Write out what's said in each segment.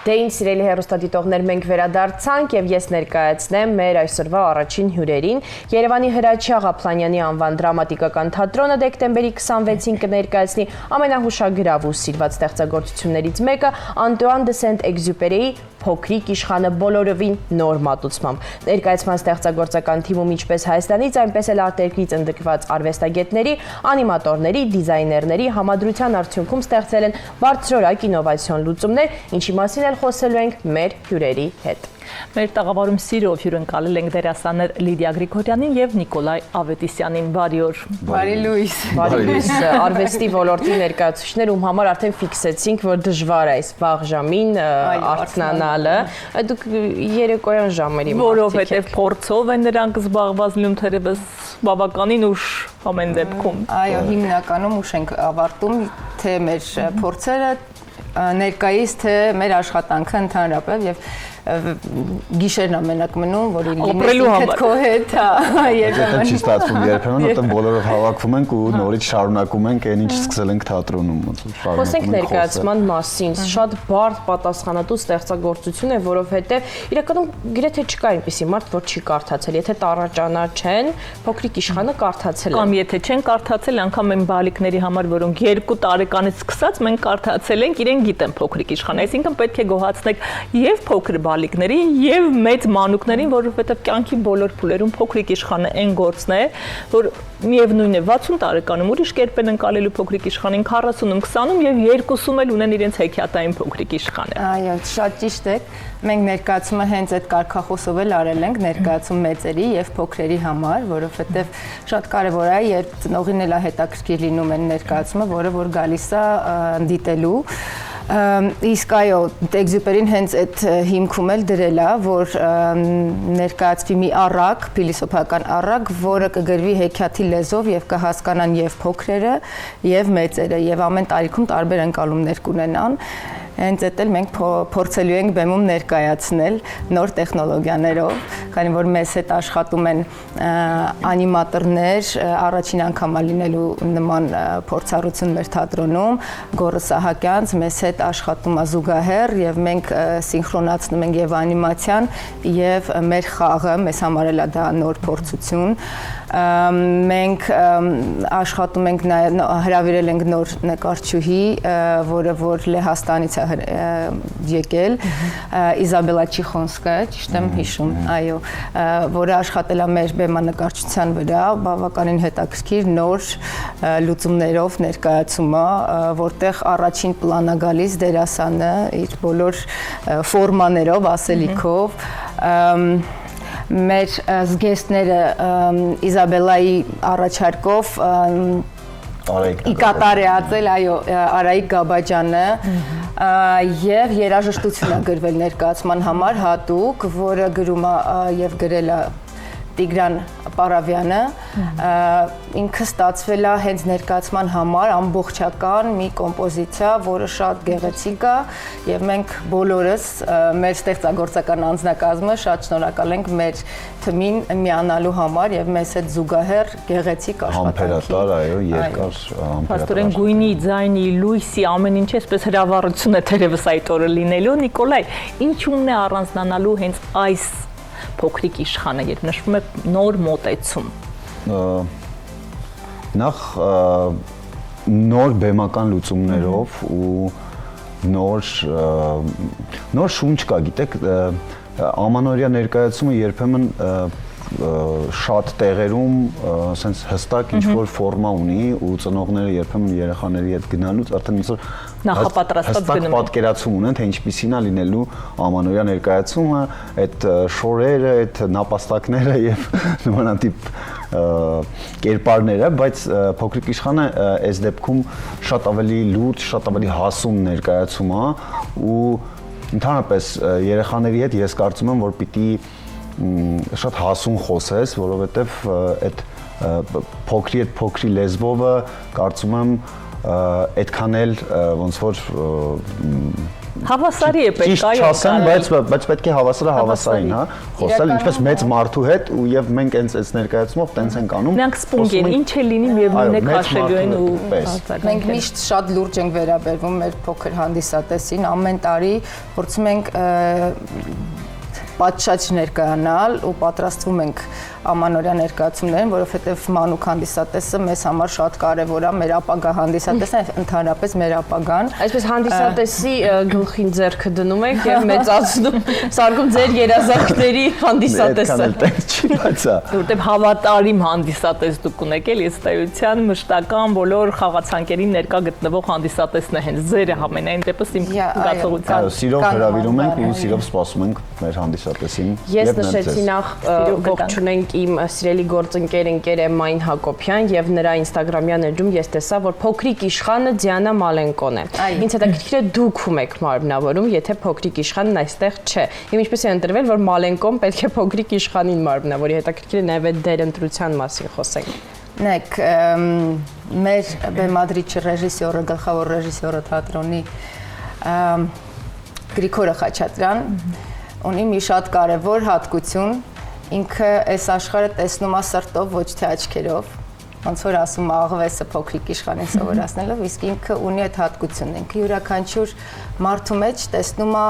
Դե ինչ սիրելի հեռուստադիտողներ, մենք վերադարձանք եւ ես ներկայացնեմ մեր այսօրվա առաջին հյուրերին։ Երևանի Հրաչյա Ղափլանյանի անվան դրամատիկական թատրոնը դեկտեմբերի 26-ին կներկայացնի ամենահուշագրավ ու սիրված ստեղծագործություններից մեկը Անտուան դե Սենտ-Էքզյուպերիի Փոքրիկ իշխանը բոլորովին նոր մատուցմամբ։ Ներկայացման ստեղծագործական թիմում ինչպես Հայաստանից, այնպես էլ արտերկրից ընդգրկված արվեստագետների, անիմատորների, դիզայներների համադրության արդյունքում ստեղծել են բարձրորակ ինովացիոն լուծումներ, ինչի մասին էլ խոսելու ենք մեր հյուրերի հետ։ Մեր տաղավարում սիրով հյուրընկալել ենք դերասաններ Լիդիա Գրիգորյանին եւ Նիկոլայ Ավետիսյանին։ Բարի օր։ Բարի լույս։ Բարի լույս։ Արվեստի ոլորտի ներկայացուցիչներ, ում համար արդեն ֆիքսեցինք, որ դժվար է այս վաղ ժամին արթնանալը։ Դուք երեկոյան ժամերի որովհետեւ փորձով են նրանք զբաղված լինում, թերևս բավականին ուշ ամեն դեպքում։ Այո, հիմնականում ուշ ենք ավարտում, թե մեր փորձերը ներկայիս, թե մեր աշխատանքը ընդհանրապես եւ գիշերն ամենակ մնում, որ ապրելու համար քո հետ, երբեմն չի ստացվում, երբեմն որտեղ բոլորով հավաքվում ենք ու նորից շարունակում ենք այն ինչ սկսել ենք թատրոնում։ Խոսենք ներկայացման մասին, շատ բարդ պատասխանատու ստեղծագործություն է, որովհետև իրականում գրեթե չկա այնպիսի մարդ, որ չի կարդացել, եթե տառաճանա չեն, Փոքրիկ իշխանը կարդացել են։ Կամ եթե չեն կարդացել, անգամ այն բալիկների համար, որոնք 2 տարեկանից սկսած մենք կարդացել ենք, իրենք գիտեն Փոքրիկ իշխանը, այսինքն պետք է գոհացնեք եւ փոքր բալիկներին եւ մեծ մանուկներին, որովհետեւ կյանքի բոլոր փուլերում Փոքրիկ իշխանը այն գործն է, որ միևնույն է 60 տարեկանում ուրիշ կերպ են ընկալելու Փոքրիկ իշխանին, 40-ում, 20-ում եւ 2-ում էլ ունեն իրենց հեքիաթային Փոքրիկ իշխանը։ Այո, շատ ճիշտ է։ Մենք ներկայացումը հենց այդ կարգախոսով էլ արել ենք, ներկայացում մեծերի եւ փոքրերի համար, որովհետեւ շատ կարեւոր է, երբ ծնողին էլ հետաքրքիր լինում են ներկայացումը, որը որ գալիս է դիտելու։ Իսկ այո, Էքզյուպերին հենց այդ հիմքում էլ դրել է, որ ներկայացվի մի առակ, փիլիսոփական առակ, որը կգրվի հեքիաթի լեզվով եւ կհասկանան եւ փոքրերը եւ մեծերը եւ ամեն տարիքում տարբեր ընկալումներ կունենան։ Հենց այդ էլ մենք փորձելու ենք բեմում ներկայացնել նոր տեխնոլոգիաներով, քանի որ մեզ հետ աշխատում են անիմատորներ, առաջին անգամ լինելու նման փորձառություն մեր թատրոնում, Գոռ Սահակյանց, մեզ հետ աշխատում է զուգահեռ եւ մենք սինխրոնացնում ենք եւ անիմացիան եւ մեր խաղը, մեզ համար էլ է դա նոր փորձություն։ Մենք աշխատում ենք հրավիրել ենք նոր նկարչուհի, որը որ Լեհաստանից է եկել, Իզաբելա Չիխոնսկայա, ճիշտ եմ հիշում, այո, որը աշխատել է մեր բեմանկարչության վրա, բավականին հետաքրքիր նոր լուծումներով ներկայացում է, որտեղ առաջին պլան է գալիս դերասանը իր բոլոր ֆորմաներով, ասելիքով, մեր զգեստները Իզաբելայի առաջարկով կատարել, այո, Արայիկ Գաբաջյանը եւ երաժշտություն է գրվել ներկայացման համար հատուկ, որը գրում է եւ գրել է Տիգրան Պարավյանը, ինքը ստացվել է հենց ներկայացման համար ամբողջական մի կոմպոզիցիա, որը շատ գեղեցիկ է եւ մենք բոլորս մեր ստեղծագործական անձնակազմը շատ շնորհակալ ենք մեր թիմին միանալու համար եւ մեզ հետ զուգահեռ գեղեցիկ աշխատանքի։ Համբերատար, այո, երկար համբերատար։ Փաստորեն գույնի, ձայնի, լույսի ամեն ինչ էսպես հրավառություն է թերևս այդ օրը լինելու։ Նիկոլայ, ինչու՞մն է առանձնանալու հենց այս Փոքրիկ իշխանը, երբ նշվում է նոր մոտեցում։ Նախ նոր բեմական լուծումներով ու նոր շունչ կա, գիտեք, ամանորյա ներկայացումը երբեմն շատ տեղերում ասենց հստակ ինչ-որ ֆորմա ունի ու ծնողները երբեմն երեխաների հետ գնալուց արդեն ինչ-որ նախապատրաստված գնում են։ Պատկերացում ունեն, թե ինչպիսին է լինելու ամանորյա ներկայացումը, այդ շորերը, այդ նապաստակները եւ նմանատիպ կերպարները, բայց Փոքրիկ իշխանը այս դեպքում շատ ավելի լուրջ, շատ ավելի հասուն ներկայացում է ու ընդհանրապես երեխաների հետ ես կարծում եմ, որ պիտի շատ հասուն խոսես, որովհետև այդ փոքրի լեզվովը կարծում եմ այդքան էլ ոնց որ Հավասարի է պետք, ճիշտ չասեմ, բայց պետք է հավասարին, հա, խոսել ինչպես մեծ մարդու հետ ու եւ մենք այս ներկայացումով տենց ենք անում։ Նրանք սպունգ են, ինչ է լինի միևնույն է քաշելու են ու մենք միշտ շատ լուրջ ենք վերաբերվում մեր փոքր հանդիսատեսին, ամեն տարի փորձում ենք պատշաճ ներկայանալ ու պատրաստվում ենք ամանորյա ներկայացումներին, որովհետև մանուկ հանդիսատեսը մեզ համար շատ կարևոր է, մեր ապագա հանդիսատեսն է, ընդհանրապես մեր ապագան։ Այսպես հանդիսատեսի գլխին ձեռքը դնում եք եւ մեծացնում, սարքում ձեր երազանքների հանդիսատեսը։ Որտեւ հավատարիմ հանդիսատես դուք ունեք էլ, ես տայության մշտական բոլոր խաղացանկերին ներկա գտնվող հանդիսատեսն է հենց ձերը համենայն դեպս իմ զգացողության։ Սիրով հրավիրում ենք ու սիրով սպասում ենք մեր հանդիսատեսին։ Ես նշեցի նախ ողջունենք իմ սիրելի գործընկեր Էմմային Հակոբյան եւ նրա Instagram-յան էջում ես տեսա, որ փոքրիկ իշխանը Դիանա Մալենկոն է։ Ինձ հետաքրքիր է դուք ում եք մարմնավորում, եթե փոքրիկ իշխանն այստեղ չէ։ Իմ ինչպես է ընտրվել, որ Մալենկոն պետք է փոքրիկ իշխանին մարմնավորի, հետաքրքիր է նաեւ այդ դեր ընտրության մասին խոսենք։ Նայեք, մեր բեմադրիչը ռեժիսորը, գլխավոր ռեժիսորը թատրոնի Գրիգորը Խաչատրյան ունի մի շատ կարևոր հատկություն, ինքը այս աշխարհը տեսնում է սրտով, ոչ թե աչքերով, ոնց որ ասում աղվեսը փոքրիկ իշխանին սովորացնելով, իսկ ինքը ունի այդ հատկությունն, ինքը յուրաքանչյուր մարդու մեջ տեսնում է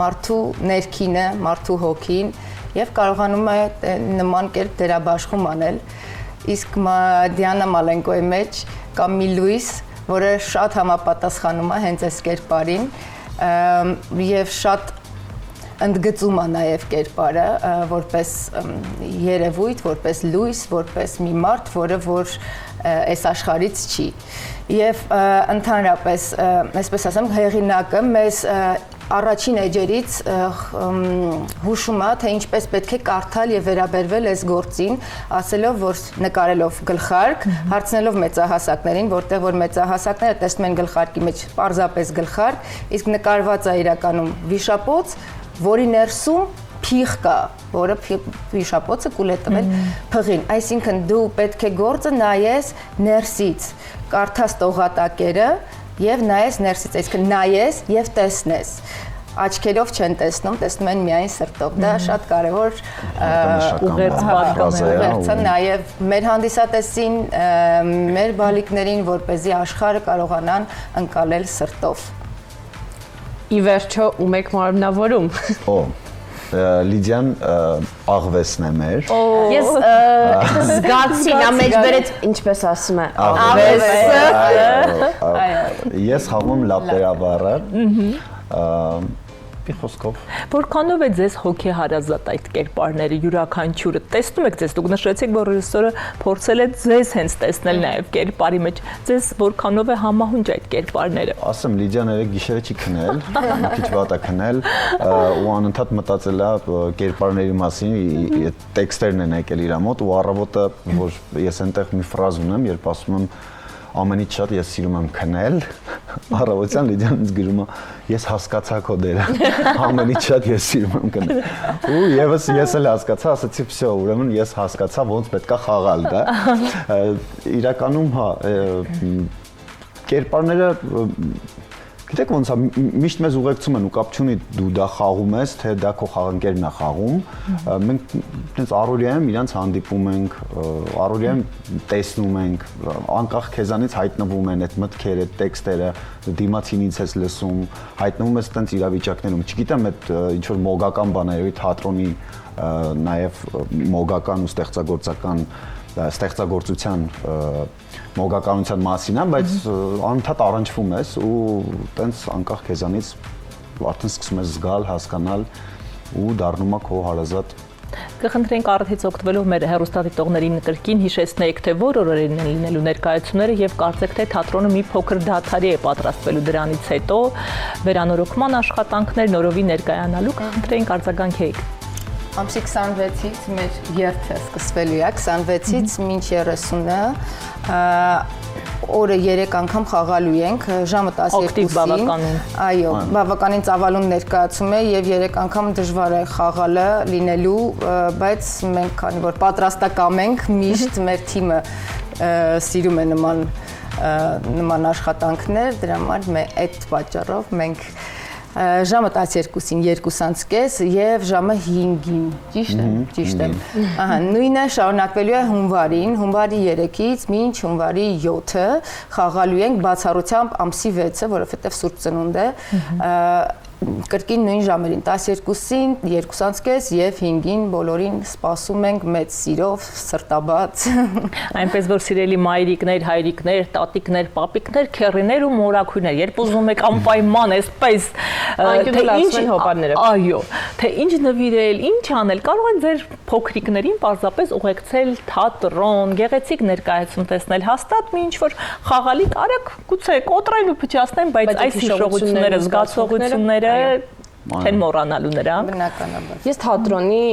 մարդու ներքինը, մարդու հոգին եւ կարողանում է նման կերպ դերաբաշխում անել, իսկ Դիանա Մալենկոյի մեջ կա մի լույս, որը շատ համապատասխանում է հենց այս կերպարին եւ շատ ընդգծում է նաև կերպարը որպես երևույթ, որպես լույս, որպես մի մարդ, որը որ այս աշխարհից չի։ Եվ ընդհանրապես, այսպես ասեմ, հեղինակը մեզ առաջին էջերից հուշում է, թե ինչպես պետք է կարդալ եւ վերաբերվել այս գործին, ասելով, որ նկարելով գլխարկ, հարցնելով մեծահասակներին, որտեղ որ մեծահասակները տեսնում են գլխարկի մեջ պարզապես գլխարկ, իսկ նկարված է իրականում վիշապոց, որի ներսում փիղ կա, որը վիշապոցը կուլ է տվել փղին, այսինքն դու պետք է գործը նայես ներսից, կարդաս տողատակերը եւ նայես ներսից, այսինքն նայես եւ տեսնես, աչքերով չեն տեսնում, տեսնում են միայն սրտով, դա շատ կարևոր ուղերձ է նաեւ մեր հանդիսատեսին, մեր բալիկներին, որպեսզի աշխարհը կարողանան ընկալել սրտով։ Ի վերջո ում եք մարմնավորում։ Լիդիան աղվեսն է մեր։ Ես զգացի, նա մեջ բերեց, ինչպես ասում է, աղվեսը։ Ես խաղում լապտերաբառը, մի խոսքով։ Որքանով է ձեզ հոգեհարազատ այդ կերպարները, յուրաքանչյուրը, տեսնում եք ձեզ, դուք նշեցիք, որ ռեժիսորը փորձել է ձեզ հենց տեսնել նաև կերպարի մեջ, ձեզ որքանով է համահունչ այդ կերպարները։ Ասեմ, Լիդիան երեք գիշերը չի քնել, մի քիչ վատ է քնել, ու անընդհատ մտածել է կերպարների մասին, տեքստերն են եկել իր մոտ ու առավոտը, որ ես այնտեղ մի ֆրազ ունեմ, երբ ասում եմ ամենից շատ ես սիրում եմ քնել, առավոտյան Լիդիան ինձ գրում է, ես հասկացա քո դերը, ամենից շատ ես սիրում եմ քնել։ Ու եւս ես էլ հասկացա, ասացի, «Վсё, ուրեմն ես հասկացա ոնց պետքա խաղալ դա»։ Իրականում, հա, կերպարները գիտեք ոնց է, միշտ մեզ ուղեկցում են ու կապ չունի դու դա խաղում ես, թե դա քո խաղընկերն է խաղում, մենք այնպես առօրյայում իրանց հանդիպում ենք, առօրյայում տեսնում ենք, անկախ քեզանից հայտնվում են այդ մտքերը, այդ տեքստերը, դիմացինից ես լսում, հայտնվում ես այդպես իրավիճակներում, չգիտեմ այդ ինչ որ մոգական բաներ, թատրոնի նաև մոգական ու ստեղծագործության մոգականության մասին է, բայց անընդհատ առնչվում ես ու տենց անկախ քեզանից արդեն սկսում ես զգալ, հասկանալ ու դառնում է քո հարազատ։ Կխնդրենք առիթից օգտվելով մեր հեռուստադիտողներին կրկին հիշեցնեիք, թե որ օրերին են լինելու ներկայացումները եւ կարծեք թե թատրոնը մի փոքր դադարի է պատրաստվելու դրանից հետո վերանորոգման աշխատանքներ նորովի ներկայանալու, կխնդրենք արձագանքեիք։ Ամսի 26-ից մեր երթը սկսվելու է, 26-ից մինչ 30-ը, օրը 3 անգամ խաղալու ենք, ժամը 12-ին, այո, բավականին ծավալուն ներկայացում է եւ 3 անգամ դժվար է խաղալը լինելու, բայց մենք քանի որ պատրաստակամ ենք, միշտ մեր թիմը սիրում է նման աշխատանքներ, դրա համար այդ պատճառով մենք ժամը 12-ին 2:30 եւ ժամը 5-ին, ճիշտ է։ Ահա, նույնը շարունակվելու է հունվարին, հունվարի 3-ից մինչ հունվարի 7-ը խաղալու ենք բացառությամբ ամսի 6-ը, որովհետեւ Սուրբ Ծնունդ է, կրկին նույն ժամերին 12-ին, 2:30 եւ 5-ին բոլորին սպասում ենք մեծ սիրով, սրտաբաց։ Այնպես որ սիրելի մայրիկներ, հայրիկներ, տատիկներ, պապիկներ, քեռիներ ու մորաքույրներ, երբ ուզում եք անպայման այսպես անկյունալացնել հոպարները։ Այո, թե ինչ նվիրել, ինչ անել, կարող են ձեր փոքրիկներին պարզապես ուղեկցել թատրոն, գեղեցիկ ներկայացում տեսնել, հաստատ մի ինչ որ խաղալիք արեք, գուցե կոտրեն ու փչացնեն, բայց այս հիշողությունները, զգացողությունները չեն մոռանալու նրա։ Բնականաբար։ Ես թատրոնի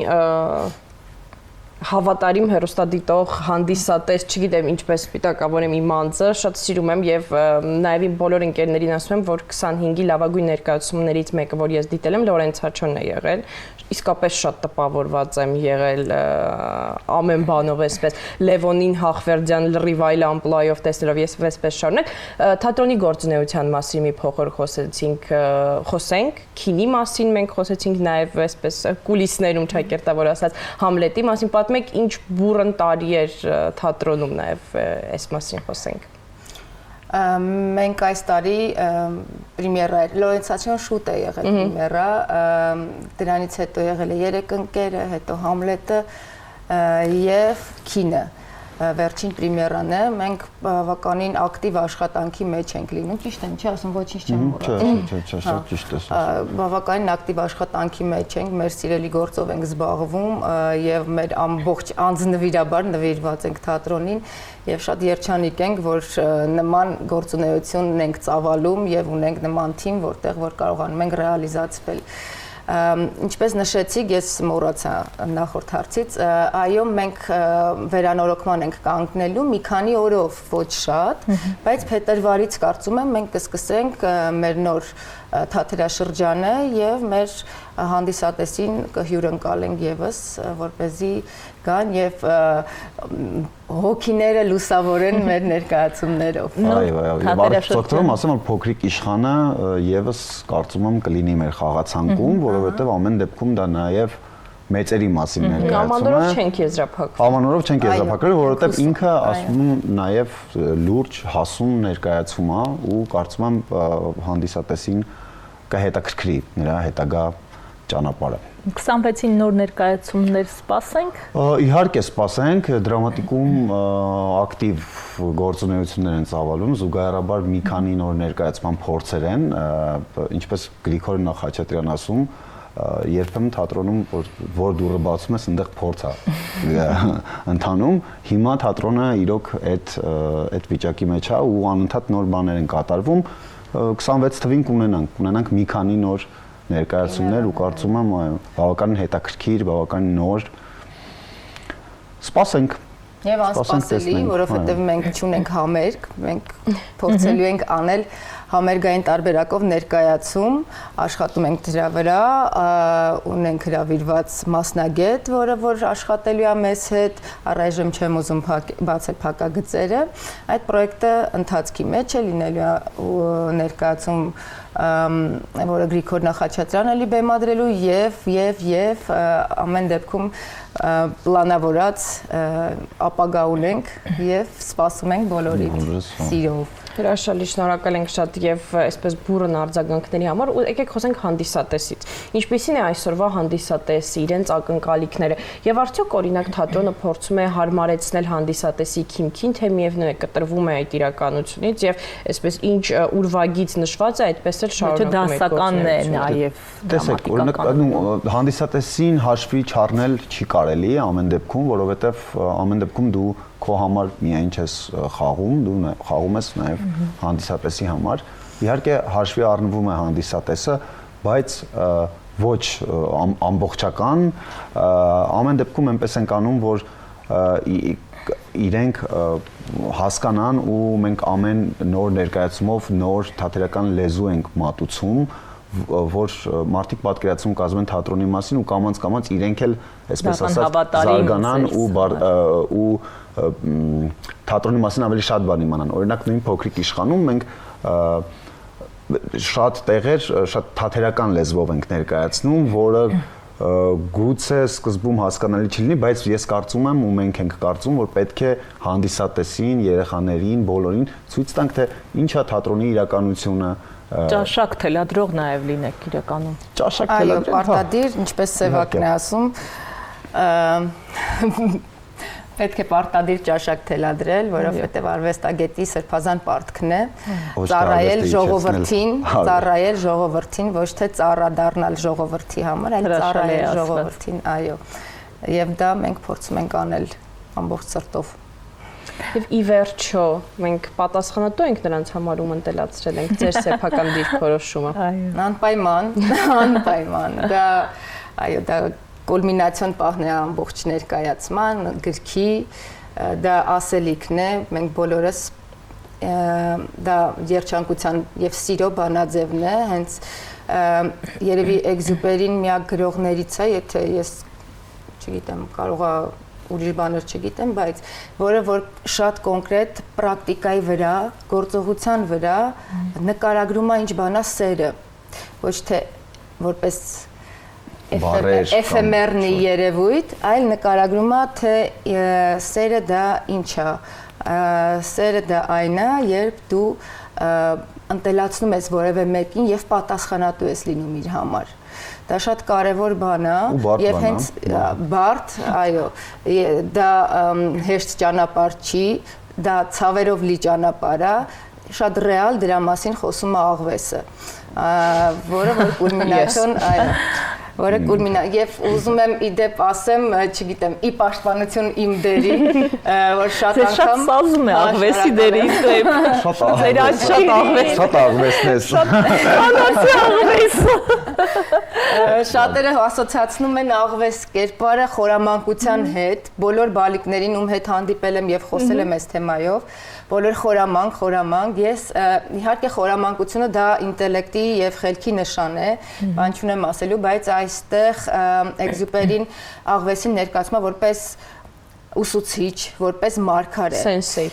հավատարիմ հեռուստադիտող, հանդիսատես, չգիտեմ ինչպես պիտակավորեմ իմ անձը, շատ սիրում եմ եւ նաեւ իմ բոլոր ընկերներին ասում եմ, որ 25-ի լավագույն ներկայացումներից մեկը, որ ես դիտել եմ, Լորենց Հաչոնն է եղել։ Իսկապես շատ տպավորված եմ եղել ամեն բանով այսպես Լևոնին Հախվերդյան լրիվ այլ ամպլոյով տեսնելով ես այսպես շարունակ թատրոնի գործունեության մասին մի փոխոր խոսենք քինի մասին մենք խոսեցինք նաև այսպես կուլիսներում ճակերտավոր ասած Համլետի մասին պատմեք ինչ բուրըն տարի էր թատրոնում նաև այս մասին խոսենք Մենք այս տարի պրեմիերա էր, Լորենց Հաչոն շուտ է եղել պրեմիերա, դրանից հետո եղել է Երեք ընկերը, հետո Համլետը և Քինը, վերջին պրեմիերան է, մենք բավականին ակտիվ աշխատանքի մեջ ենք լինում, ճիշտ եմ, չի ասում, ոչինչ չեմ մոռացել։ Չէ, ճիշտ ես։ Բավականին ակտիվ աշխատանքի մեջ ենք, մեր սիրելի գործով ենք զբաղվում եւ մեր ամբողջ անձնվիրաբար նվիրված ենք թատրոնին եւ շատ երջանիկ ենք, որ նման գործունեություն ունենք ծավալում եւ ունենք նման թիմ, որտեղ որ կարողանում ենք ռեալիզացվել։ Ինչպես նշեցիք, ես մոռացա նախորդ հարցից, այո, մենք վերանորոգման ենք կանգնելու մի քանի օրով ոչ շատ, բայց փետրվարից կարծում եմ մենք կսկսենք մեր նոր թատերաշրջանը եւ մեր հանդիսատեսին կհյուրընկալենք եւս, որպեսզի գան եւ հոգիները լուսավորեն մեր ներկայացումներով։ Այո, բարեփոխում ասեմ, որ փոքրիկ իշխանը եւս կարծում եմ կլինի մեր խաղացանկում, որովհետեւ ամեն դեպքում դա նաեւ մեծերի մասին ներկայացում է։ Ամանորով չենք եզրափակվել։ Ամանորով չենք եզրափակվել, որովհետեւ ինքը ասում եմ նաեւ լուրջ հասուն ներկայացում է ու կարծում եմ հանդիսատեսին կհետաքրքրի նրա հետագա ճանապարհը։ 26-ին նոր ներկայացումներ սպասենք։ Իհարկե սպասենք, դրամատիկում ակտիվ գործունեություններ են ծավալվում, զուգահեռաբար մի քանի նոր ներկայացման փորձեր են, ինչպես Գրիգոր Նախաչատրյանն ասում, երբեմն թատրոնում որ դուրը բացում ես, այնտեղ փորձ է ընթանում։ Հիմա թատրոնը իրոք այդ վիճակի մեջ է ու անընդհատ նոր բաներ են կատարվում։ 26 թվին կունենանք մի քանի նոր ներկայացումներ ու կարծում եմ բավականին հետաքրքիր, բավականին նոր սպասենք։ Եվ անսպասելի, որովհետև մենք չունենք համերգ, մենք փորձելու ենք անել համերգային տարբերակով ներկայացում, աշխատում ենք դրա վրա, ունենք հրավիրված մասնագետ, որը որ աշխատելու է մեզ հետ, առայժմ չեմ ուզում բացել փակագծերը, այդ պրոյեկտը ընթացքի մեջ է լինելու ներկայացում, որը Գրիգոր Նախաչատրյանը լի բեմադրելու եւ ամեն դեպքում պլանավորած ապագա ունենք եւ սպասում ենք բոլորիդ սիրով։ Հրաշալի, շնորհակալ ենք շատ եւ այսպես բուրըն արձագանքների համար ու եկեք խոսենք հանդիսատեսից։ Ինչպիսին է այսօրվա հանդիսատեսը, իրենց ակնկալիքները եւ արդյոք օրինակ թատրոնը փորձում է հարմարեցնել հանդիսատեսի քիմքին, թե միևնույն է կտրվում է այդ իրականությունից եւ այսպես ինչ ուրվագից նշված է, այդպես էլ շարունակում է դասականն է նաեւ տեսեք, օրինակ հանդիսատեսին հաշվի չառնել չի կարելի ամեն դեպքում, որովհետեւ ամեն դեպքում դու քո համար միայն չես խաղում, դու խաղում ես նաև հանդիսատեսի համար։ Իհարկե հաշվի առնվում է հանդիսատեսը, բայց ոչ ամբողջական, ամեն դեպքում այնպես ենք անում, որ իրենք հասկանան ու մենք ամեն նոր ներկայացումով նոր թատերական լեզու ենք մատուցում, որ մարդիկ պատկերացում կազմեն թատրոնի մասին ու կամաց իրենք էլ այսպես ասած զարգանան ու թատրոնի մասին ավելի շատ բան իմանան։ Օրինակ նույն փոքրիկ իշխանում մենք շատ տեղեր շատ թատերական լեզվով ենք ներկայացնում, որը գուցե սկզբում հասկանալի չլինի, բայց ես կարծում եմ ու մենք ենք կարծում, որ պետք է հանդիսատեսին, երեխաներին, բոլորին ցույց տանք, թե ինչա թատրոնի իրականությունը։ Ճաշակ թելադրող նաև լինեք իրականում։ Ճաշակ Այո, թելադրել, պարտադիր, ինչպես Սևակն է ասում, պետք է պարտադիր ճաշակ թելադրել, որովհետև արվեստագետի սրբազան պարտքն է ծառայել ժողովրդին, ոչ թե ծառա դառնալ ժողովրդի համար, այլ ծառայել ժողովրդին, այո։ Եվ դա մենք փորձում ենք անել ամբողջ սրտով։ Եվ ի վերջո մենք պատասխանատու ենք նրանց համար, ում ընտելացրել ենք ձեր սեփական դիրքորոշումը։ Անպայման։ Դա այո, դա կուլմինացիոն պահն է ամբողջ ներկայացման, գրքի, դա ասելիքն է, մենք բոլորս դա երջանկության եւ սիրո բանաձևն է, հենց երևի Էքզյուպերին միակ գրողներից է, եթե ես չգիտեմ, կարող է ուրիշ բաներ չգիտեմ, բայց որը որ շատ կոնկրետ պրակտիկայի վրա, գործողության վրա նկարագրում է ինչ բանա սերը, ոչ թե որպես էֆեմերնի երևույթ, այլ նկարագրում է, թե սերը դա ինչ է, սերը դա այն է, երբ դու ընտելացնում ես որևէ մեկին եւ պատասխանատու ես լինում իր համար։ Դա շատ կարևոր բան է եւ հենց բարդ, այո, դա հեշտ ճանապարհ չի, դա ցավերով լի ճանապարհ է, շատ ռեալ դրա մասին խոսում է աղվեսը, որը որ կուլմինացիոն, այո, որը եւ ուզում եմ իդեպ ասեմ, չգիտեմ, ի պաշտպանություն իմ դերի, որ շատ անգամ սազում է աղվեսի դերի դեպ։ Շատ աղվեսն է։ Շատերը ասոցիացնում են աղվես կերպարը խորամանկության հետ, բոլոր բալիկներին ում հետ հանդիպել եմ եւ խոսել եմ այս թեմայով, բոլոր խորամանկ, ես իհարկե խորամանկությունը դա ինտելեկտի եւ խելքի նշան է, բան չունեմ ասելու, բայց այստեղ Էքզյուպերին աղվեսին ներկայացնում է որպես ուսուցիչ, որպես մարգարե։ Սենսեյ։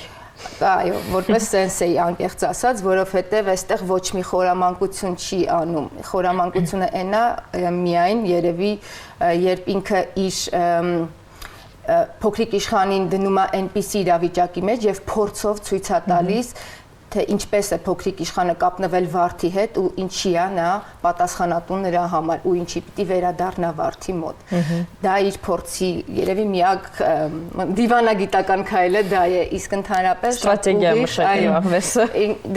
Այո, որպես սենսեյ անկեղծ ասած, որովհետև այստեղ ոչ մի խորամանկություն չի անում։ Խորամանկությունը այնա միայն երևի երբ ինքը իր փոքրիկ իշխանին դնում է այնպիսի իրավիճակի մեջ եւ փորձով ցույց է տալիս թե ինչպես է փոքրիկ իշխանը կապնվել վարդի հետ ու ինչի է նա պատասխանատու նրա համար ու ինչի պիտի վերադառնա վարդի մոտ։ Դա իր փորձի երևի միակ դիվանագիտական քայլը դա է, իսկ ընդհանրապես ստրատեգիա մշակել աղվեսը։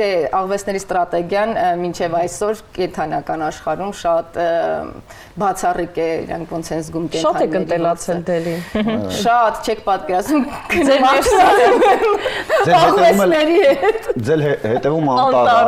Դե աղվեսների ստրատեգիան մինչև այսօր կենթանական աշխարհում շատ բացառիկ է, իրանք ոնց են զգում կենթանիների։ Շատ է ընտելացել Դելին։ Շատ, չեք պատկերացնում։ Ձեր հետևում անտառ։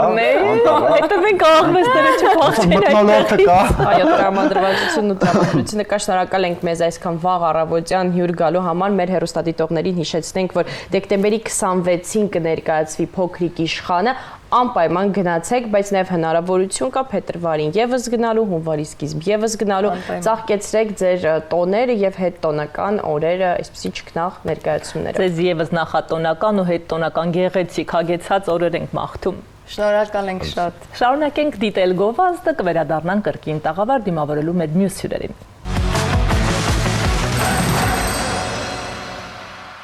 Հետևենք աղվեսները չփոխեն։ Մթնոլորտը կա։ Այո, տրամադրվածությունն ու տրամադրությունը կա, շնորհակալ ենք մեզ այսքան վաղ առավոտյան հյուր գալու համար։ Մեր հեռուստադիտողներին հիշեցնենք, որ դեկտեմբերի 26-ին կներկայացվի Փոքրիկ իշխանը, անպայման գնացեք, բայց նաև հնարավորություն կա փետրվարին եւս գնալու, հունվարի սկիզբ եւս գնալու, ծաղկեցրեք ձեր տոները եւ հետտոնական օրերը, այսպեսի չքնաղ ներկայացումները։ Ձեզ եւս նախատոնական ու հետտոնական գեղեցիկ հագեցած օրեր ենք մաղթում։ Շնորհակալ ենք շատ։ Շարունակենք դիտել գովազդը, կվերադառնանք կրկին տաղավար դիմավորելու մեր մյուս հյուրերին։